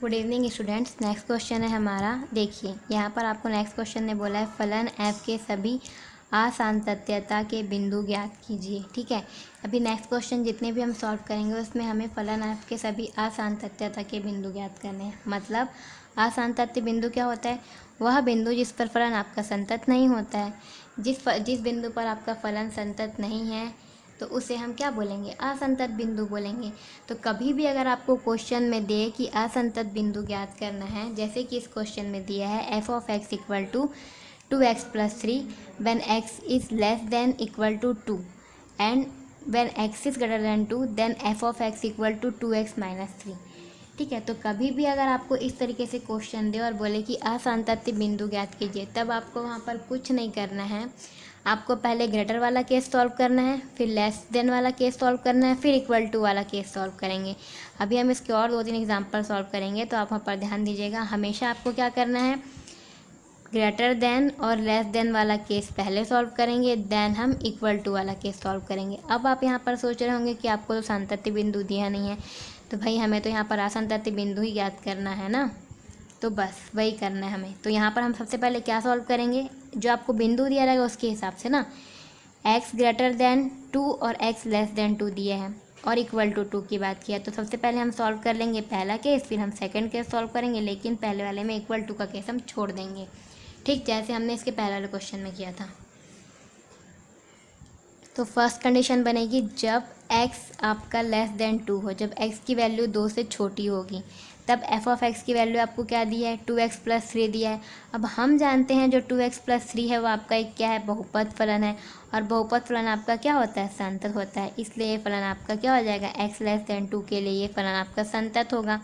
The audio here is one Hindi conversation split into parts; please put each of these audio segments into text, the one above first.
Good evening students. Next question है हमारा। देखिए यहाँ पर आपको नेक्स्ट क्वेश्चन ने बोला है फलन f के सभी असांतत्यता के बिंदु ज्ञात कीजिए। ठीक है, अभी नेक्स्ट क्वेश्चन जितने भी हम सॉल्व करेंगे उसमें हमें फलन f के सभी असांतत्यता के बिंदु ज्ञात करने हैं। मतलब असांतत्य बिंदु क्या होता है? वह बिंदु जिस पर फलन आपका संतत नहीं होता है। जिस बिंदु पर आपका फलन संतत नहीं है तो उसे हम क्या बोलेंगे? असंतत बिंदु बोलेंगे। तो कभी भी अगर आपको क्वेश्चन में दे कि असंतत बिंदु ज्ञात करना है, जैसे कि इस क्वेश्चन में दिया है f of x equal to 2x plus 3 when x is less than equal to 2 and when x is greater than 2 then f of x equal to 2x minus 3। ठीक है, तो कभी भी अगर आपको इस तरीके से क्वेश्चन दे और बोले कि असंतत बिंदु ज्ञात कीजिए, तब आपको वहाँ पर कुछ नहीं करना है। आपको पहले ग्रेटर वाला केस सॉल्व करना है, फिर लेस देन वाला केस सॉल्व करना है, फिर इक्वल टू वाला केस सॉल्व करेंगे। अभी हम इसके और 2-3 एग्जांपल सॉल्व करेंगे, तो आप वहाँ पर ध्यान दीजिएगा। हमेशा आपको क्या करना है? ग्रेटर देन और लेस देन वाला केस पहले सॉल्व करेंगे, देन हम इक्वल टू वाला केस सॉल्व करेंगे। अब आप यहाँ पर सोच रहे होंगे कि आपको तो संतत्य बिंदु दिया नहीं है, तो भाई हमें तो यहाँ पर असंतत्य बिंदु ही ज्ञात करना है ना, तो बस वही करना है हमें। तो यहाँ पर हम सबसे पहले क्या सॉल्व करेंगे? जो आपको बिंदु दिया रहेगा उसके हिसाब से ना, x ग्रेटर देन 2 और x लेस देन 2 दिए हैं और इक्वल टू 2 की बात किया। तो सबसे पहले हम सॉल्व कर लेंगे पहला केस, फिर हम सेकंड केस सॉल्व करेंगे, लेकिन पहले वाले में इक्वल टू का केस हम छोड़ देंगे। ठीक, जैसे हमने इसके पहले वाले क्वेश्चन में किया था। तो फर्स्ट कंडीशन बनेगी जब x आपका लेस देन 2 हो, जब x की वैल्यू 2 से छोटी होगी, तब f ऑफ x की वैल्यू आपको क्या दिया है? 2x प्लस 3 दिया है। अब हम जानते हैं जो 2x प्लस 3 है वो आपका एक क्या है? बहुपद फलन है, और बहुपद फलन आपका क्या होता है? संतत होता है। इसलिए ये फलन आपका क्या हो जाएगा? x लेस देन 2 के लिए ये फलन आपका संतत होगा।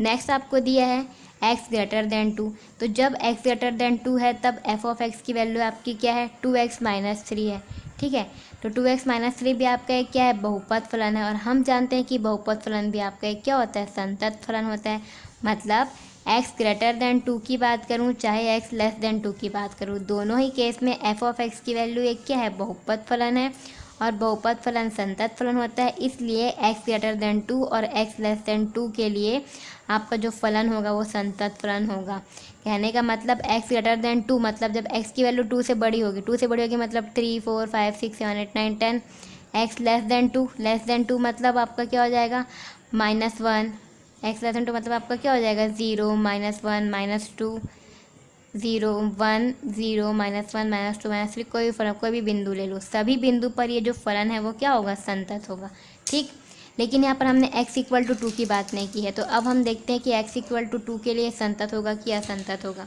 नेक्स्ट आपको दिया है x ग्रेटर देन 2, तो जब x ग्रेटर देन 2 है तब f ऑफ x की वैल्यू आपकी क्या है? 2x माइनस 3 है। ठीक है, तो 2x माइनस 3 भी आपका एक क्या है? बहुपद फलन है, और हम जानते हैं कि बहुपद फलन भी आपका एक क्या होता है? संतत फलन होता है। मतलब x ग्रेटर देन 2 की बात करूँ चाहे x लेस देन 2 की बात करूँ, दोनों ही केस में f ऑफ x की वैल्यू एक क्या है? बहुपद फलन है, और बहुपद फलन संतत फलन होता है। इसलिए x ग्रेटर देन 2 और x लेस देन 2 के लिए आपका जो फलन होगा वो संतत फलन होगा। कहने का मतलब x ग्रेटर देन 2 मतलब जब x की वैल्यू 2 से बड़ी होगी, 2 से बड़ी होगी मतलब 3, 4, 5, 6, 7, 8, 9, 10। x लेस देन 2 मतलब आपका क्या हो जाएगा? -1। x लेस देन 2 मतलब आपका क्या हो जाएगा? 0, -1, -2, 0, 1, 0, -1, -2, -3, कोई भी बिंदु ले लो, सभी बिंदु पर ये जो फलन है वो क्या होगा? संतत होगा। ठीक, लेकिन यहाँ पर हमने x इक्वल टू 2 की बात नहीं की है, तो अब हम देखते हैं कि x इक्वल टू 2 के लिए संतत होगा कि असंतत होगा।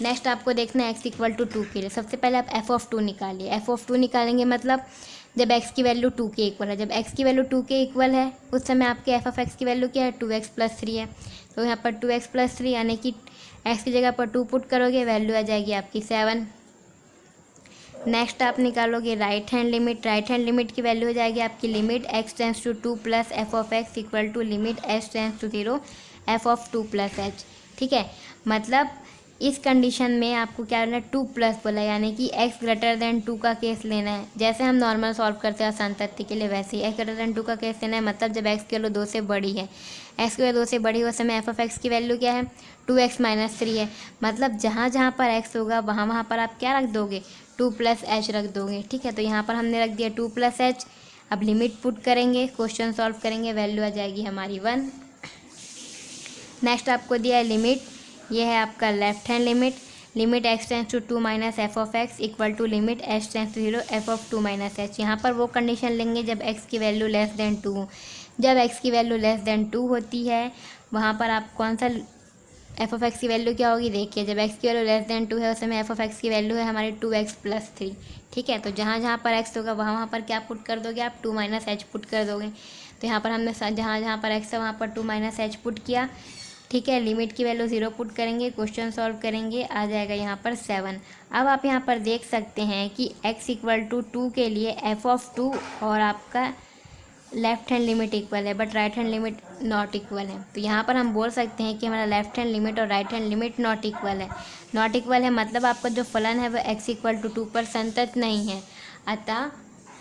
नेक्स्ट आपको देखना है x इक्वल टू 2 के लिए। सबसे पहले आप f ऑफ 2 निकालिए। f ऑफ 2 निकालेंगे मतलब जब x की वैल्यू 2 के इक्वल है, जब x की वैल्यू 2 के इक्वल है उस समय आपके f ऑफ x की वैल्यू क्या है? 2x प्लस 3 है। तो यहाँ पर 2x प्लस 3 यानी कि x की जगह पर 2 पुट करोगे, वैल्यू आ जाएगी आपकी 7। नेक्स्ट आप निकालोगे right hand limit. Right hand limit की वैल्यू हो जाएगी आपकी limit x tends to 2 plus f of x equal to limit h tends to 0 f of 2 plus h। ठीक है, मतलब इस कंडीशन में आपको क्या करना है? 2 प्लस बोला, यानी कि x ग्रेटर देन 2 का केस लेना है। जैसे हम नॉर्मल सॉल्व करते हैं असंतत्य के लिए, वैसे ही x ग्रेटर देन 2 का केस लेना है। मतलब जब x की वैल्यू 2 से बड़ी है, x की वैल्यू 2 से बड़ी हो, उस समय f ऑफ x की वैल्यू क्या है? 2x माइनस 3 है। मतलब जहाँ जहाँ पर x होगा वहाँ वहाँ पर आप क्या रख दोगे? 2 प्लस h रख दोगे। ठीक है, तो यहाँ पर हमने रख दिया 2 प्लस h। अब लिमिट पुट करेंगे, क्वेश्चन सॉल्व करेंगे, वैल्यू आ जाएगी हमारी 1। नेक्स्ट आपको दिया है लिमिट, ये है आपका left hand limit. Limit x tends to 2 minus f of x equal to limit h tends to 0 f of 2 minus h। यहाँ पर वो कंडीशन लेंगे जब x की वैल्यू लेस देन 2 हो। जब x की वैल्यू लेस देन 2 होती है वहाँ पर आप कौन सा f ऑफ x की वैल्यू क्या होगी? देखिए, जब x की वैल्यू लेस देन 2 है उस समय f ऑफ x की वैल्यू है हमारी 2x प्लस 3। ठीक है, तो जहाँ जहाँ पर x होगा वहाँ वहाँ पर क्या पुट कर दोगे आप? 2 माइनस h पुट कर दोगे। तो यहाँ पर हमने जहाँ जहाँ पर x है वहाँ पर 2 माइनस h पुट किया। ठीक है, लिमिट की वैल्यू 0 पुट करेंगे, क्वेश्चन सॉल्व करेंगे, आ जाएगा यहाँ पर 7। अब आप यहाँ पर देख सकते हैं कि x इक्वल टू 2 के लिए f ऑफ 2 और आपका लेफ्ट हैंड लिमिट इक्वल है, but right hand limit not equal है। तो यहाँ पर हम बोल सकते हैं कि हमारा लेफ्ट हैंड लिमिट और right hand limit not equal है। नॉट इक्वल है मतलब आपका जो फलन है वो x इक्वल टू 2 पर संतत नहीं है। अतः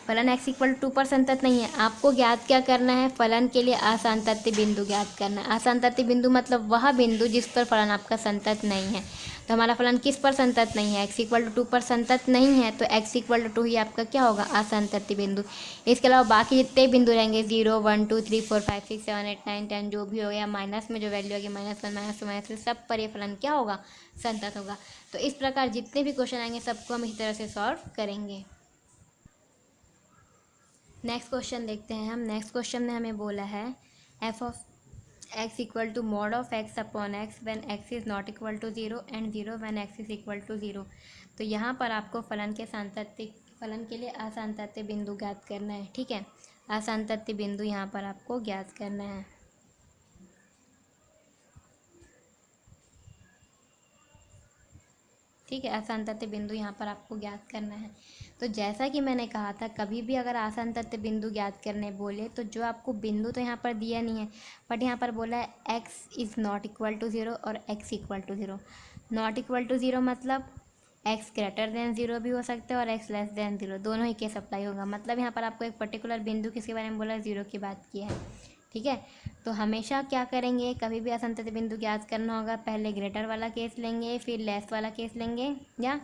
फलन x इक्वल टू पर संतत नहीं है। आपको ज्ञात क्या करना है, फलन के लिए असंतत बिंदु ज्ञात करना है। असंतत बिंदु मतलब वह बिंदु जिस पर फलन आपका संतत नहीं है। तो हमारा फलन किस पर संतत नहीं है, x इक्वल टू पर संतत नहीं है, तो x इक्वल टू ही आपका क्या होगा, असंतत बिंदु। इसके अलावा बाकी जितने बिंदु रहेंगे 0 1 2 3 4 5 6 7 8 9 10 जो भी हो गया, माइनस में जो वैल्यू होगी -1 -2 -3 सब पर ये फलन क्या होगा, संतत होगा। तो इस प्रकार जितने भी क्वेश्चन आएंगे सबको हम इस तरह से सॉल्व करेंगे। नेक्स्ट क्वेश्चन देखते हैं हम। नेक्स्ट क्वेश्चन में हमें बोला है f of x equal to mod of x upon x when x is not equal to 0 and 0 when x is equal to 0। तो यहाँ पर आपको फलन के लिए असंतत्य बिंदु ज्ञात करना है। ठीक है, असंतत्य बिंदु यहाँ पर आपको ज्ञात करना है। ठीक है, असंतत्य बिंदु यहाँ पर आपको ज्ञात करना है। तो जैसा कि मैंने कहा था, कभी भी अगर असंतत्य बिंदु ज्ञात करने बोले तो जो आपको बिंदु तो यहाँ पर दिया नहीं है, बट यहाँ पर बोला है x is not equal to 0 और x equal to 0। Not equal to 0 मतलब x ग्रेटर देन 0 भी हो सकता है और x लेस देन 0, दोनों ही केस अप्लाई होगा। मतलब यहाँ पर आपको एक पर्टिकुलर बिंदु किसके बारे में बोला है, 0 की बात की है। ठीक है, तो हमेशा क्या करेंगे, कभी भी असंतत बिंदु ज्ञात करना होगा, पहले ग्रेटर वाला केस लेंगे फिर लेस वाला केस लेंगे, या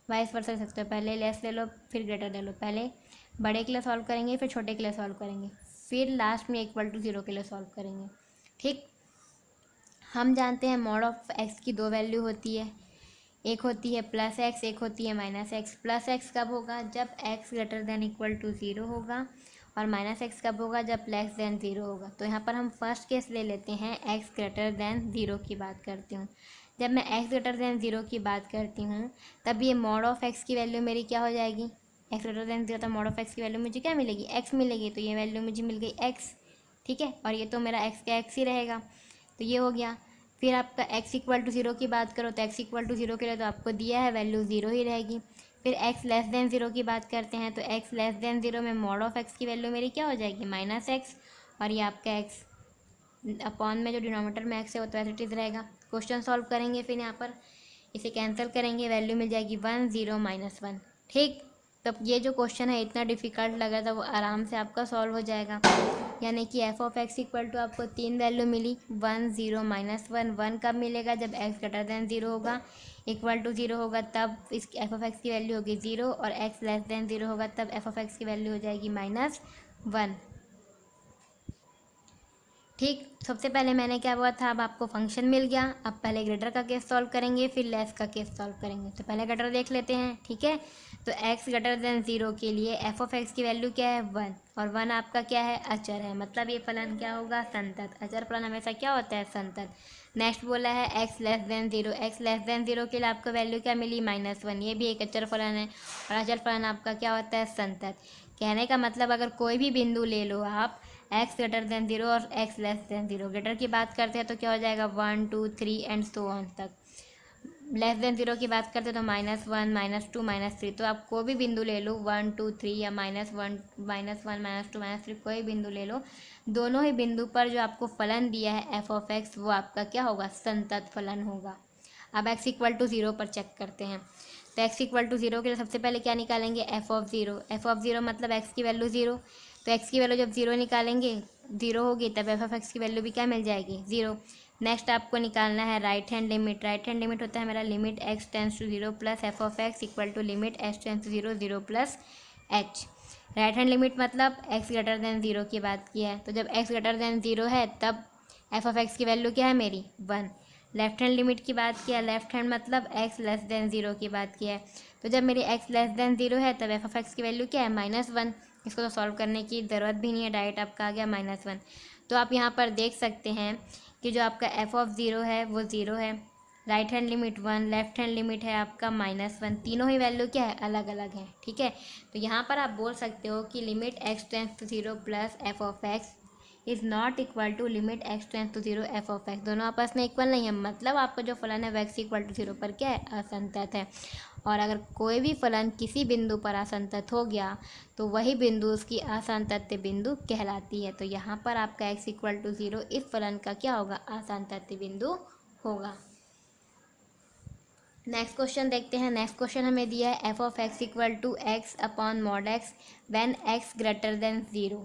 वाइस वर्सा कर सकते हो, पहले लेस ले लो फिर ग्रेटर ले लो। पहले बड़े के लिए सॉल्व करेंगे फिर छोटे के लिए सॉल्व करेंगे, फिर लास्ट में इक्वल टू 0 के लिए सॉल्व करेंगे। ठीक, हम जानते हैं मॉड ऑफ एक्स की दो वैल्यू होती है, एक होती है प्लस एक्स, एक होती है माइनस एक्स। प्लस एक्स कब होगा, जब x greater than equal to 0 होगा, और माइनस एक्स कब होगा, जब लेस देन 0 होगा। तो यहाँ पर हम फर्स्ट केस ले लेते हैं, एक्स ग्रेटर देन 0 की बात करती हूँ। जब मैं एक्स ग्रेटर देन 0 की बात करती हूँ तब ये मॉड ऑफ एक्स की वैल्यू मेरी क्या हो जाएगी, एक्स ग्रेटर देन 0, तो मॉड ऑफ एक्स की वैल्यू मुझे क्या मिलेगी, एक्स मिलेगी। तो ये वैल्यू मुझे मिल गई एक्स। ठीक है, और ये तो मेरा एक्स का एक्स ही रहेगा, तो ये हो गया। फिर आपका x इक्वल टू 0 की बात करो तो x इक्वल टू 0 के लिए तो आपको दिया है वैल्यू 0 ही रहेगी। फिर x लेस देन 0 की बात करते हैं तो x लेस देन 0 में मॉड ऑफ x की वैल्यू मेरी क्या हो जाएगी, -x, और ये आपका x अपॉन में जो डिनोमिनेटर में x है वो तो एज इट इज़ रहेगा। क्वेश्चन सॉल्व करेंगे, फिर यहाँ पर इसे कैंसिल करेंगे, वैल्यू मिल जाएगी 1 0 -1। ठीक, तब ये जो क्वेश्चन है इतना डिफ़िकल्ट लगा था वो आराम से आपका सॉल्व हो जाएगा। यानी कि f of x equal to आपको 3 वैल्यू मिली, 1 0 -1। 1 कब मिलेगा, जब एक्स ग्रेटर देन 0 होगा, इक्वल टू 0 होगा तब इस एफ ऑफ एक्स की वैल्यू होगी 0, और एक्स लेस देन 0 होगा तब एफ ऑफ एक्स की वैल्यू हो जाएगी -1। ठीक, सबसे पहले मैंने क्या हुआ था, अब आपको फंक्शन मिल गया। अब पहले ग्रेटर का केस सॉल्व करेंगे फिर लेस का केस सॉल्व करेंगे। तो पहले ग्रेटर देख लेते हैं। ठीक है, तो x ग्रेटर देन 0 के लिए एफ ऑफ एक्स की वैल्यू क्या है, 1, और 1 आपका क्या है, अचर है, मतलब ये फलन क्या होगा, संतत। अचर फलन हमेशा क्या होता है, संतत। नेक्स्ट बोला है x less than 0, x less than 0 के लिए आपको वैल्यू क्या मिली, -1, ये भी एक अचर फलन है, और अचर फलन आपका क्या होता है, संतत। कहने का मतलब अगर कोई भी बिंदु ले लो आप, x ग्रेटर देन 0 और x लेस देन 0, ग्रेटर की बात करते हैं तो क्या हो जाएगा 1 2 3 एंड सो ऑन तक। लेस देन 0 की बात करते हैं तो -1 -2 -3। तो आप कोई भी बिंदु ले लो, 1 2 3 या -1 -1 -2 -3, कोई बिंदु ले लो, दोनों ही बिंदु पर जो आपको फलन दिया है एफ ऑफ एक्स वो आपका क्या होगा, संतत फलन होगा। अब x इक्वल टू 0 पर चेक करते हैं। तो x इक्वल टू 0 के लिए सबसे पहले क्या निकालेंगे, एफ ऑफ 0। एफ ऑफ 0 मतलब x की वैल्यू 0, तो x की वैल्यू जब 0 निकालेंगे, 0 होगी, तब एफ ऑफ एक्स की वैल्यू भी क्या मिल जाएगी, 0। नेक्स्ट आपको निकालना है right hand limit. Right hand limit होता है मेरा limit x tends to 0 plus f of x equal to limit x tends to 0 0 plus h। Right hand limit मतलब x ग्रेटर देन 0 की बात की है, तो जब x ग्रेटर देन 0 है तब एफ ऑफ एक्स की वैल्यू क्या है मेरी, 1। लेफ्ट हैंड लिमिट की बात किया, लेफ्ट हैंड मतलब x लेस देन 0 की बात की है, तो जब मेरी x लेस देन 0 है तब एफ ऑफ एक्स की वैल्यू क्या है, -1। इसको तो सॉल्व करने की ज़रूरत भी नहीं है, डायरेक्ट आपका आ गया -1। तो आप यहाँ पर देख सकते हैं कि जो आपका एफ ऑफ 0 है वो 0 है, right hand limit 1, left hand limit है आपका -1, तीनों ही वैल्यू क्या है, अलग अलग है। ठीक है, तो यहाँ पर आप बोल सकते हो कि limit x tends to 0 plus f of x is not equal to limit x tends to 0 f of x, दोनों आपस में इक्वल नहीं है। मतलब आपका जो फलन है वो x इक्वल टू 0 पर क्या है, असंतत है। और अगर कोई भी फलन किसी बिंदु पर असंतत हो गया तो वही बिंदु उसकी असंतत्य बिंदु कहलाती है। तो यहाँ पर आपका x इक्वल टू 0 इस फलन का क्या होगा, असंतत्य बिंदु होगा। नेक्स्ट क्वेश्चन देखते हैं। नेक्स्ट क्वेश्चन हमें दिया है f of x equal to x upon mod x when x greater than 0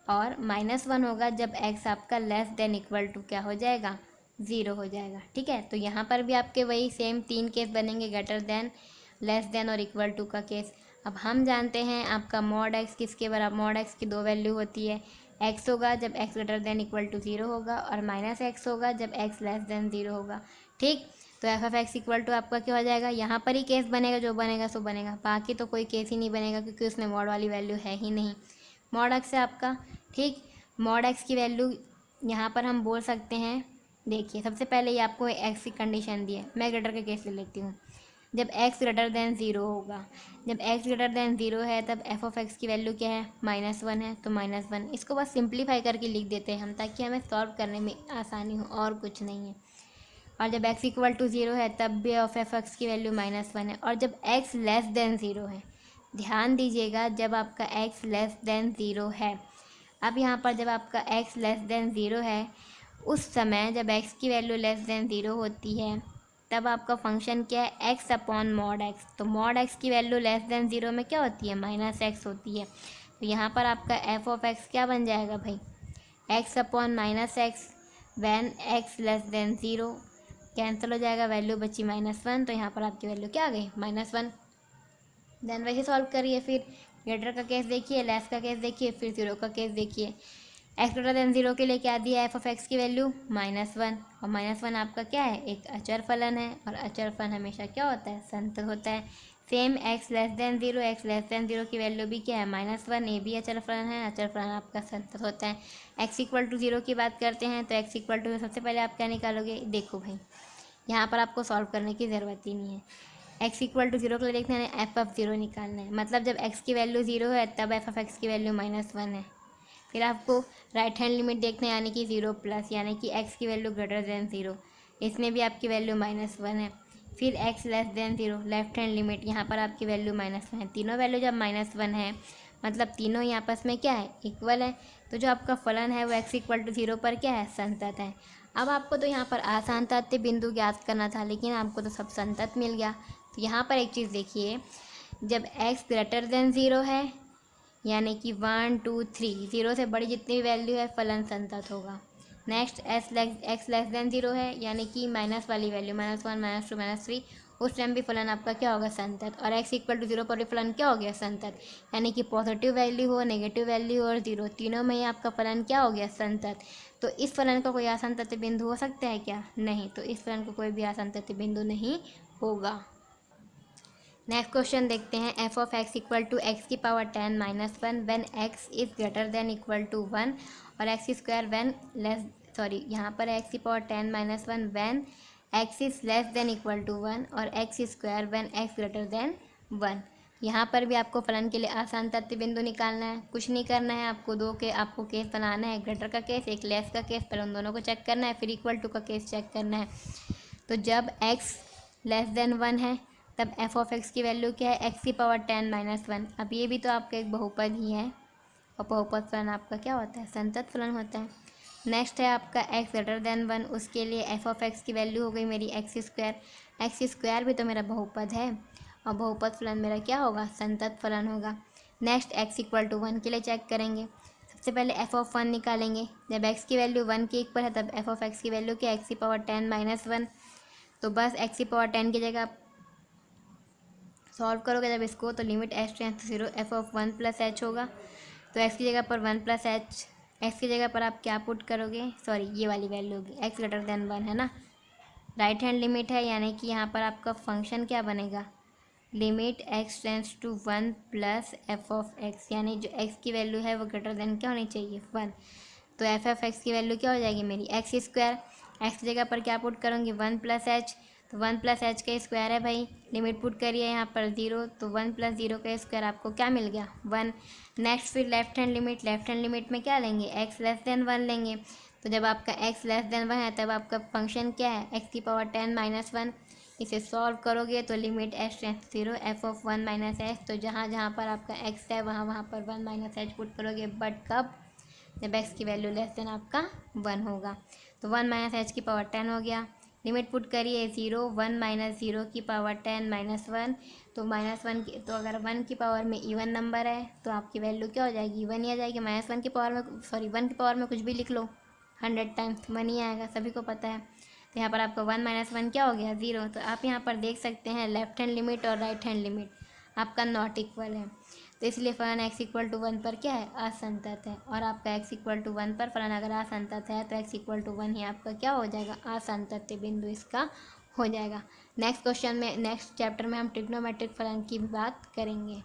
और -1 होगा जब एक्स आपका लेस देन इक्वल टू क्या हो जाएगा, 0 हो जाएगा। ठीक है, तो यहाँ पर भी आपके वही सेम 3 केस बनेंगे, ग्रेटर देन, लेस देन और इक्वल टू का केस। अब हम जानते हैं आपका मॉड एक्स किसके बराबर, मॉड एक्स की 2 वैल्यू होती है, एक्स होगा जब x greater than equal to 0 होगा और माइनस एक्स होगा जब एक्स लेस देन 0 होगा। ठीक, तो f of x equal to आपका क्या हो जाएगा, यहाँ पर ही केस बनेगा, जो बनेगा सो बनेगा, बाकी तो कोई केस ही नहीं बनेगा क्योंकि उसमें मॉड वाली वैल्यू है ही नहीं। मॉड एक्स है आपका। ठीक, मॉड एक्स की वैल्यू यहाँ पर हम बोल सकते हैं, देखिए सबसे पहले ये आपको एक्स की कंडीशन दी है, मैं ग्रेटर का केस ले लेती हूँ। जब एक्स ग्रेटर देन 0 होगा, जब एक्स ग्रेटर देन 0 है तब एफ ऑफ एक्स की वैल्यू क्या है, -1 है, तो -1 इसको बस सिंप्लीफाई करके लिख देते हैं हम ताकि हमें सॉल्व करने में आसानी हो, और कुछ नहीं है। और जब x इक्वल टू 0 है तब भी ऑफ एफ एक्स की वैल्यू -1 है, और जब x लेस देन 0 है, ध्यान दीजिएगा जब आपका x लेस देन 0 है, अब यहाँ पर जब आपका x लेस देन 0 है उस समय जब x की वैल्यू लेस देन 0 होती है तब आपका फंक्शन क्या है, x अपॉन मॉड x। तो मॉड x की वैल्यू लेस देन 0 में क्या होती है, -x होती है। तो यहाँ पर आपका एफ ऑफ एक्स क्या बन जाएगा भाई, x upon -x when x less than 0, cancel हो जाएगा, वैल्यू बची -1, तो यहाँ पर आपकी वैल्यू क्या आ गई, -1। देन वैसे सॉल्व करिए, फिर ग्रेटर का केस देखिए, लेस का केस देखिए, फिर 0 का केस देखिए। एक्स ग्रेटर देन 0 के लिए क्या दिया, एफ ऑफ एक्स की वैल्यू -1, और -1 आपका क्या है, एक अचर फलन है, और अचर फलन हमेशा क्या होता है, संतत होता है। Same x less than 0, x less than 0 की वैल्यू भी क्या है, -1, ये भी अचर फलन है, अचर फलन आपका संतत होता है। एक्स इक्वल टू 0 की बात करते हैं तो एक्स इक्वल टू सबसे पहले आप क्या निकालोगे, देखो भाई यहाँ पर आपको सॉल्व करने की ज़रूरत ही नहीं है। एक्स इक्वल टू 0 के लिए देखना है, एफ ऑफ 0 निकालना है, मतलब जब एक्स की वैल्यू 0 है तब एफ ऑफ एक्स की वैल्यू -1 है। फिर आपको राइट हैंड लिमिट देखना है, यानी कि 0 प्लस, यानी कि एक्स की वैल्यू ग्रेटर देन 0, इसमें भी आपकी वैल्यू -1 है। फिर x less than 0, left hand limit, यहाँ पर आपकी वैल्यू -1 है। तीनों वैल्यू जब -1 है मतलब तीनों ही आपस में क्या है, इक्वल है, तो जो आपका फलन है वो एक्स इक्वल टू 0 पर क्या है, संतत है। अब आपको तो यहाँ पर आसान तथ्य बिंदु ज्ञात करना था, लेकिन आपको तो सब संतत मिल गया। तो यहाँ पर एक चीज़ देखिए, जब x ग्रेटर देन 0 है यानी कि 1 2 3, 0 से बड़ी जितनी भी वैल्यू है फलन संतत होगा। नेक्स्ट एक्स लेस देन 0 है यानी कि माइनस वाली वैल्यू, -1 -2 -3, उस टाइम भी फलन आपका क्या होगा, संतत। और x इक्वल टू 0 पर भी फलन क्या हो गया, संतत, यानी कि पॉजिटिव वैल्यू हो, नेगेटिव वैल्यू और 0, तीनों में ही आपका फलन क्या हो गया, संतत। तो इस फलन का कोई आसान तथ्य बिंदु हो सकता है क्या, नहीं, तो इस फलन को कोई भी आसान तथ्य बिंदु नहीं होगा। नेक्स्ट क्वेश्चन देखते हैं, F of x equal to X की power 10 -1 when X is greater than equal to 1 और X square when less, sorry यहाँ पर एक्स की power 10 -1 when X is less than equal to 1 और X square when x greater than 1। यहाँ पर भी आपको फलन के लिए आसान तथ्य बिंदु निकालना है, कुछ नहीं करना है, आपको केस बनाना है, ग्रेटर का केस, एक लेस का केस, पहले उन दोनों को चेक करना है, फिर इक्वल टू का केस चेक करना है। तो जब एक्स लेस देन 1 है तब एफ ऑफ एक्स की वैल्यू क्या है, एक्स की पावर 10 -1। अब ये भी तो आपका एक बहुपद ही है, और बहुपद फलन आपका क्या होता है, संतत फलन होता है। नेक्स्ट है आपका एक्स ग्रेटर देन 1, उसके लिए एफ ऑफ एक्स की वैल्यू हो गई मेरी एक्स स्क्वायर भी तो मेरा बहुपद है, और बहुपद फलन मेरा क्या होगा, संतत फलन होगा। नेक्स्ट एक्स इक्वल टू 1 के लिए चेक करेंगे, सबसे पहले एफ ऑफ 1 निकालेंगे। जब एक्स की वैल्यू 1 के इक्वल है तब एफ ऑफ एक्स की वैल्यू क्या है, एक्स की पावर 10 -1। तो बस एक्स की पावर 10 की जगह सॉल्व करोगे जब इसको, तो limit h tends to 0 f of 1 + h होगा। तो x की जगह पर 1 + h, x की जगह पर आप क्या पुट करोगे, सॉरी ये वाली वैल्यू होगी, x ग्रेटर देन 1 है ना, राइट हैंड लिमिट है, यानी कि यहाँ पर आपका फंक्शन क्या बनेगा, limit x tends to 1 + f of x, यानी जो x की वैल्यू है वो ग्रेटर देन क्या होनी चाहिए, 1। तो एफ ऑफ एक्स की वैल्यू क्या हो जाएगी मेरी, एक्स स्क्वायर, एक्स की जगह पर क्या पुट करूँगी, 1 + h, तो 1 + h का स्क्वायर है भाई, लिमिट पुट करिए यहाँ पर 0, तो 1 + 0 का स्क्वायर आपको क्या मिल गया, 1। नेक्स्ट फिर लेफ्ट हैंड लिमिट में क्या लेंगे, x लेस देन 1 लेंगे। तो जब आपका x लेस देन 1 है तब आपका फंक्शन क्या है, x की पावर 10 -1, इसे सॉल्व करोगे तो limit h tends to 0 f of 1 - h, तो जहाँ जहाँ पर आपका x है वहाँ पर 1 - h पुट करोगे, बट कब, जब x की वैल्यू लेस देन आपका 1 होगा। तो 1 - h की पावर 10 हो गया, लिमिट पुट करिए 0 1 माइनस 0 की पावर 10 -1, तो -1 की, तो अगर 1 की पावर में इवन नंबर है तो आपकी वैल्यू क्या हो जाएगी, 1 ही आ जाएगी। -1 की पावर में, सॉरी 1 की पावर में कुछ भी लिख लो 100 टाइम्स 1 ही आएगा, सभी को पता है। तो यहाँ पर आपका 1 - 1 क्या हो गया, 0। तो आप यहाँ पर देख सकते हैं लेफ्ट हैंड लिमिट और राइट हैंड लिमिट आपका नॉट इक्वल है, तो इसलिए फलन x = 1 पर क्या है, असंतत है। और आपका x = 1 पर फलन अगर असंतत है तो x = 1 ही आपका क्या हो जाएगा, असंतत बिंदु इसका हो जाएगा। नेक्स्ट क्वेश्चन में, नेक्स्ट चैप्टर में हम ट्रिग्नोमेट्रिक फलन की भी बात करेंगे।